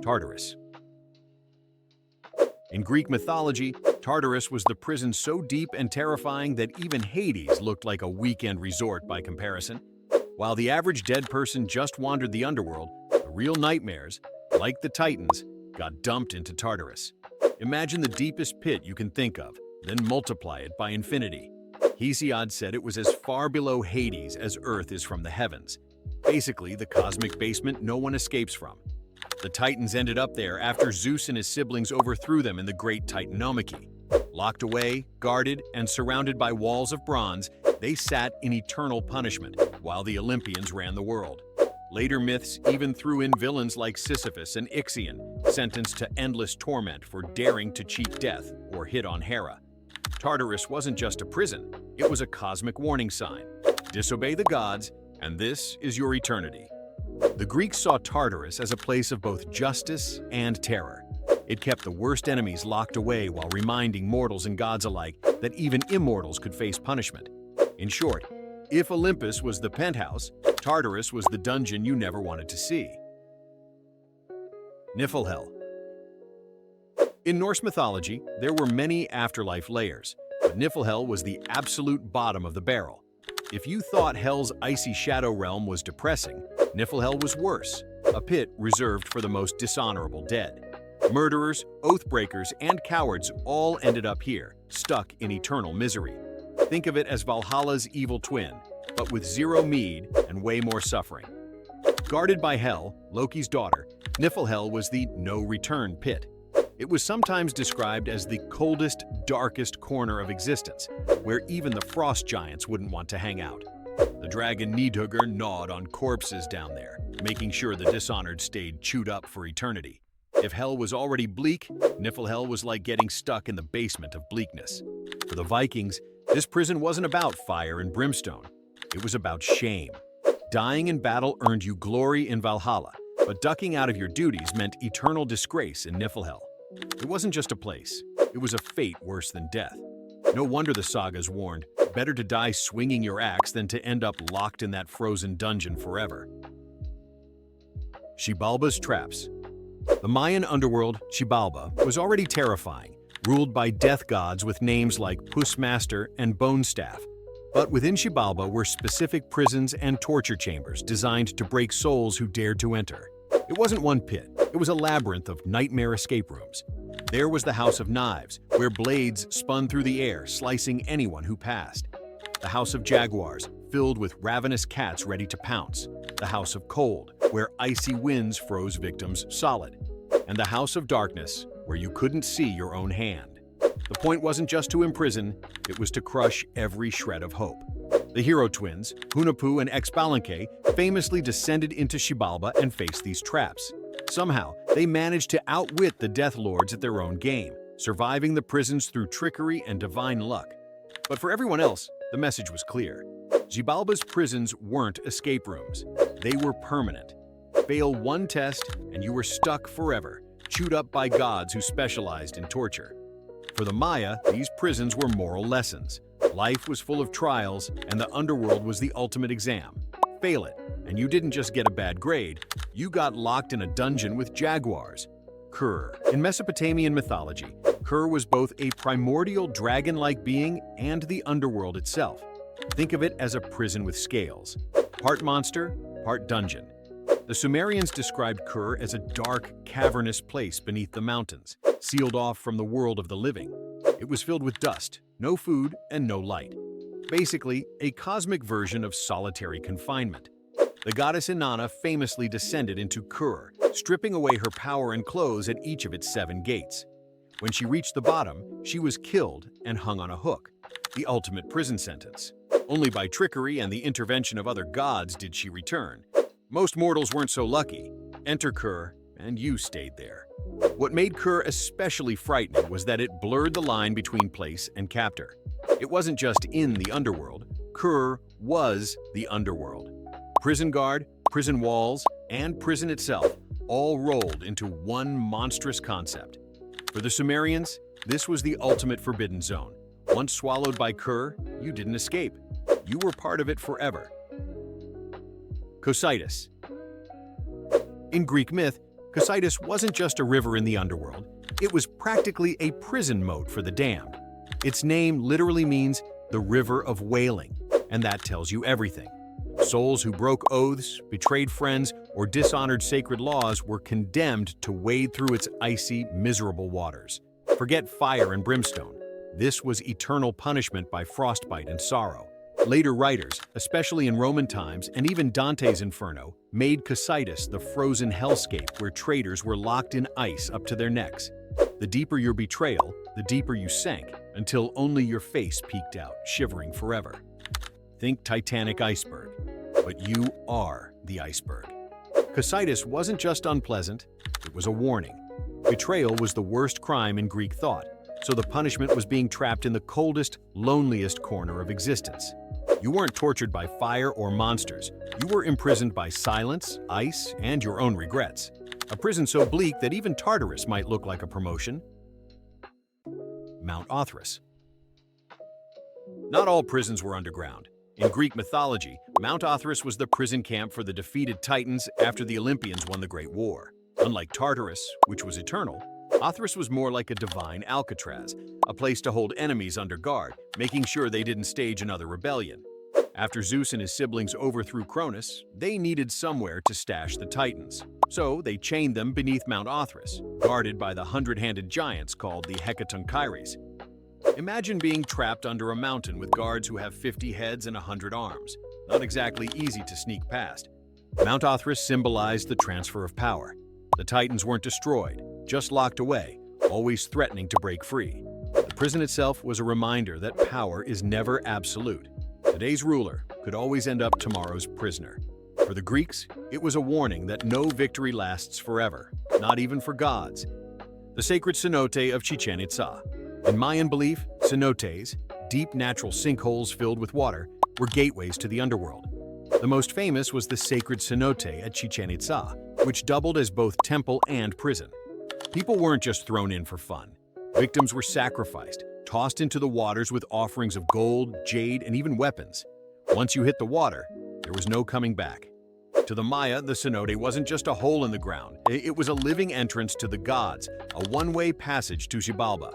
Tartarus. In Greek mythology, Tartarus was the prison so deep and terrifying that even Hades looked like a weekend resort by comparison. While the average dead person just wandered the underworld, the real nightmares, like the Titans, got dumped into Tartarus. Imagine the deepest pit you can think of, then multiply it by infinity. Hesiod said it was as far below Hades as Earth is from the heavens. Basically, the cosmic basement no one escapes from. The Titans ended up there after Zeus and his siblings overthrew them in the Great Titanomachy. Locked away, guarded, and surrounded by walls of bronze, they sat in eternal punishment while the Olympians ran the world. Later myths even threw in villains like Sisyphus and Ixion, sentenced to endless torment for daring to cheat death or hit on Hera. Tartarus wasn't just a prison, it was a cosmic warning sign. Disobey the gods, and this is your eternity. The Greeks saw Tartarus as a place of both justice and terror. It kept the worst enemies locked away while reminding mortals and gods alike that even immortals could face punishment. In short, if Olympus was the penthouse, Tartarus was the dungeon you never wanted to see. Niflheim. In Norse mythology, there were many afterlife layers, but Niflheim was the absolute bottom of the barrel. If you thought Hell's icy shadow realm was depressing, Niflheim was worse, a pit reserved for the most dishonorable dead. Murderers, oath-breakers, and cowards all ended up here, stuck in eternal misery. Think of it as Valhalla's evil twin, but with zero mead and way more suffering. Guarded by Hel, Loki's daughter, Niflheim was the no-return pit. It was sometimes described as the coldest, darkest corner of existence, where even the frost giants wouldn't want to hang out. The dragon Nidhugger gnawed on corpses down there, making sure the dishonored stayed chewed up for eternity. If hell was already bleak, Niflheim was like getting stuck in the basement of bleakness. For the Vikings, this prison wasn't about fire and brimstone. It was about shame. Dying in battle earned you glory in Valhalla, but ducking out of your duties meant eternal disgrace in Niflheim. It wasn't just a place, it was a fate worse than death. No wonder the sagas warned, better to die swinging your axe than to end up locked in that frozen dungeon forever. Xibalba's traps. The Mayan underworld, Xibalba, was already terrifying, ruled by death gods with names like Pussmaster and Bonestaff. But within Xibalba were specific prisons and torture chambers designed to break souls who dared to enter. It wasn't one pit, it was a labyrinth of nightmare escape rooms. There was the House of Knives, where blades spun through the air, slicing anyone who passed. The House of Jaguars, filled with ravenous cats ready to pounce. The House of Cold, where icy winds froze victims solid. And the House of Darkness, where you couldn't see your own hand. The point wasn't just to imprison, it was to crush every shred of hope. The hero twins, Hunahpu and Xibalba, famously descended into Xibalba and faced these traps. Somehow, they managed to outwit the Death Lords at their own game, surviving the prisons through trickery and divine luck. But for everyone else, the message was clear. Xibalba's prisons weren't escape rooms. They were permanent. Fail one test, and you were stuck forever, chewed up by gods who specialized in torture. For the Maya, these prisons were moral lessons. Life was full of trials, and the underworld was the ultimate exam. Fail it, and you didn't just get a bad grade, you got locked in a dungeon with jaguars. Kur. In Mesopotamian mythology, Kur was both a primordial dragon-like being and the underworld itself. Think of it as a prison with scales. Part monster, part dungeon. The Sumerians described Kur as a dark, cavernous place beneath the mountains, sealed off from the world of the living. It was filled with dust, no food, and no light. Basically, a cosmic version of solitary confinement. The goddess Inanna famously descended into Kur, stripping away her power and clothes at each of its 7 gates. When she reached the bottom, she was killed and hung on a hook, the ultimate prison sentence. Only by trickery and the intervention of other gods did she return. Most mortals weren't so lucky. Enter Kur, and you stayed there. What made Kur especially frightening was that it blurred the line between place and captor. It wasn't just in the underworld, Kur was the underworld. Prison guard, prison walls, and prison itself all rolled into one monstrous concept. For the Sumerians, this was the ultimate forbidden zone. Once swallowed by Kur, you didn't escape. You were part of it forever. Cocytus. In Greek myth, Cocytus wasn't just a river in the underworld, it was practically a prison moat for the damned. Its name literally means the River of Wailing, and that tells you everything. Souls who broke oaths, betrayed friends, or dishonored sacred laws were condemned to wade through its icy, miserable waters. Forget fire and brimstone. This was eternal punishment by frostbite and sorrow. Later writers, especially in Roman times and even Dante's Inferno, made Cocytus the frozen hellscape where traitors were locked in ice up to their necks. The deeper your betrayal, the deeper you sank, until only your face peeked out, shivering forever. Think Titanic iceberg, but you are the iceberg. Cocytus wasn't just unpleasant, it was a warning. Betrayal was the worst crime in Greek thought, so the punishment was being trapped in the coldest, loneliest corner of existence. You weren't tortured by fire or monsters. You were imprisoned by silence, ice, and your own regrets. A prison so bleak that even Tartarus might look like a promotion. Mount Othrys. Not all prisons were underground. In Greek mythology, Mount Othrys was the prison camp for the defeated Titans after the Olympians won the Great War. Unlike Tartarus, which was eternal, Othrys was more like a divine Alcatraz, a place to hold enemies under guard, making sure they didn't stage another rebellion. After Zeus and his siblings overthrew Cronus, they needed somewhere to stash the Titans. So they chained them beneath Mount Othrys, guarded by the hundred-handed giants called the Hecatonchires. Imagine being trapped under a mountain with guards who have 50 heads and 100 arms. Not exactly easy to sneak past. Mount Othrys symbolized the transfer of power. The Titans weren't destroyed, just locked away, always threatening to break free. The prison itself was a reminder that power is never absolute. Today's ruler could always end up tomorrow's prisoner. For the Greeks, it was a warning that no victory lasts forever, not even for gods. The sacred cenote of Chichen Itza. In Mayan belief, cenotes, deep natural sinkholes filled with water, were gateways to the underworld. The most famous was the sacred cenote at Chichen Itza, which doubled as both temple and prison. People weren't just thrown in for fun. Victims were sacrificed, tossed into the waters with offerings of gold, jade, and even weapons. Once you hit the water, there was no coming back. To the Maya, the cenote wasn't just a hole in the ground. It was a living entrance to the gods, a one-way passage to Xibalba.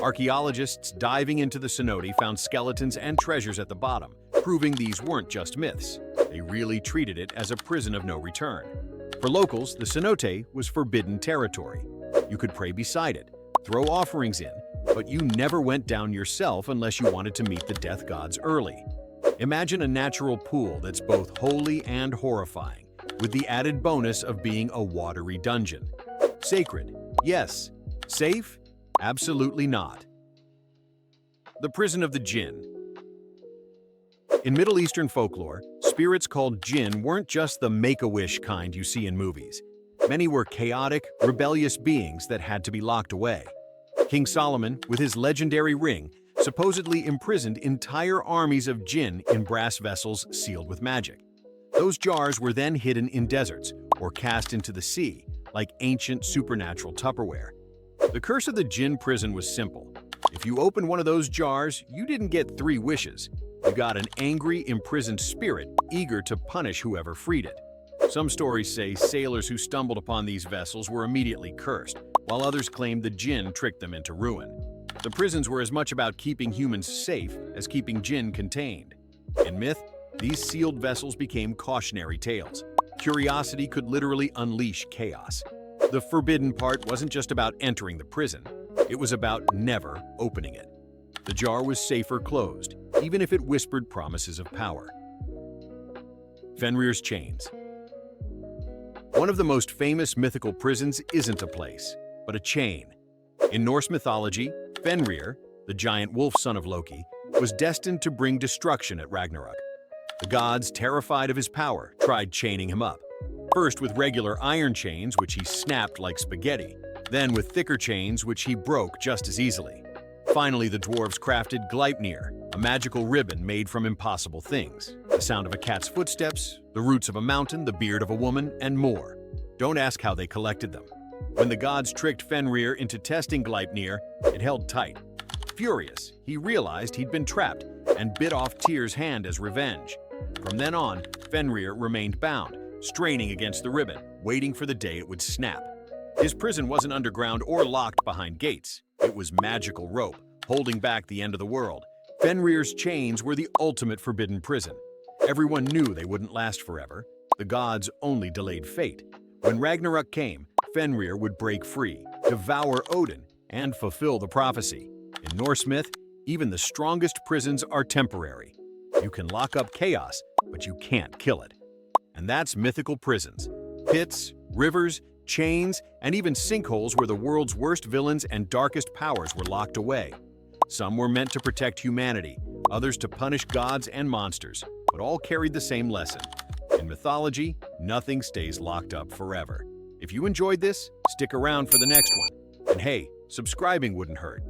Archaeologists diving into the cenote found skeletons and treasures at the bottom, proving these weren't just myths. They really treated it as a prison of no return. For locals, the cenote was forbidden territory. You could pray beside it, throw offerings in, but you never went down yourself unless you wanted to meet the death gods early. Imagine a natural pool that's both holy and horrifying, with the added bonus of being a watery dungeon. Sacred, yes. Safe? Absolutely not. The prison of the Djinn. In Middle Eastern folklore, spirits called Djinn weren't just the make-a-wish kind you see in movies. Many were chaotic, rebellious beings that had to be locked away. King Solomon, with his legendary ring, supposedly imprisoned entire armies of Djinn in brass vessels sealed with magic. Those jars were then hidden in deserts or cast into the sea, like ancient supernatural Tupperware. The curse of the Djinn prison was simple. If you opened one of those jars, you didn't get 3 wishes. You got an angry, imprisoned spirit eager to punish whoever freed it. Some stories say sailors who stumbled upon these vessels were immediately cursed, while others claimed the Djinn tricked them into ruin. The prisons were as much about keeping humans safe as keeping Djinn contained. In myth, these sealed vessels became cautionary tales. Curiosity could literally unleash chaos. The forbidden part wasn't just about entering the prison, it was about never opening it. The jar was safer closed, even if it whispered promises of power. Fenrir's chains. One of the most famous mythical prisons isn't a place, but a chain. In Norse mythology, Fenrir, the giant wolf son of Loki, was destined to bring destruction at Ragnarok. The gods, terrified of his power, tried chaining him up. First with regular iron chains, which he snapped like spaghetti, then with thicker chains, which he broke just as easily. Finally, the dwarves crafted Gleipnir, a magical ribbon made from impossible things. The sound of a cat's footsteps, the roots of a mountain, the beard of a woman, and more. Don't ask how they collected them. When the gods tricked Fenrir into testing Gleipnir, it held tight. Furious, he realized he'd been trapped and bit off Tyr's hand as revenge. From then on, Fenrir remained bound, straining against the ribbon, waiting for the day it would snap. His prison wasn't underground or locked behind gates. It was magical rope, holding back the end of the world. Fenrir's chains were the ultimate forbidden prison. Everyone knew they wouldn't last forever. The gods only delayed fate. When Ragnarok came, Fenrir would break free, devour Odin, and fulfill the prophecy. In Norse myth, even the strongest prisons are temporary. You can lock up chaos, but you can't kill it. And that's mythical prisons. Pits, rivers, chains, and even sinkholes where the world's worst villains and darkest powers were locked away. Some were meant to protect humanity, others to punish gods and monsters, but all carried the same lesson. In mythology, nothing stays locked up forever. If you enjoyed this, stick around for the next one. And hey, subscribing wouldn't hurt.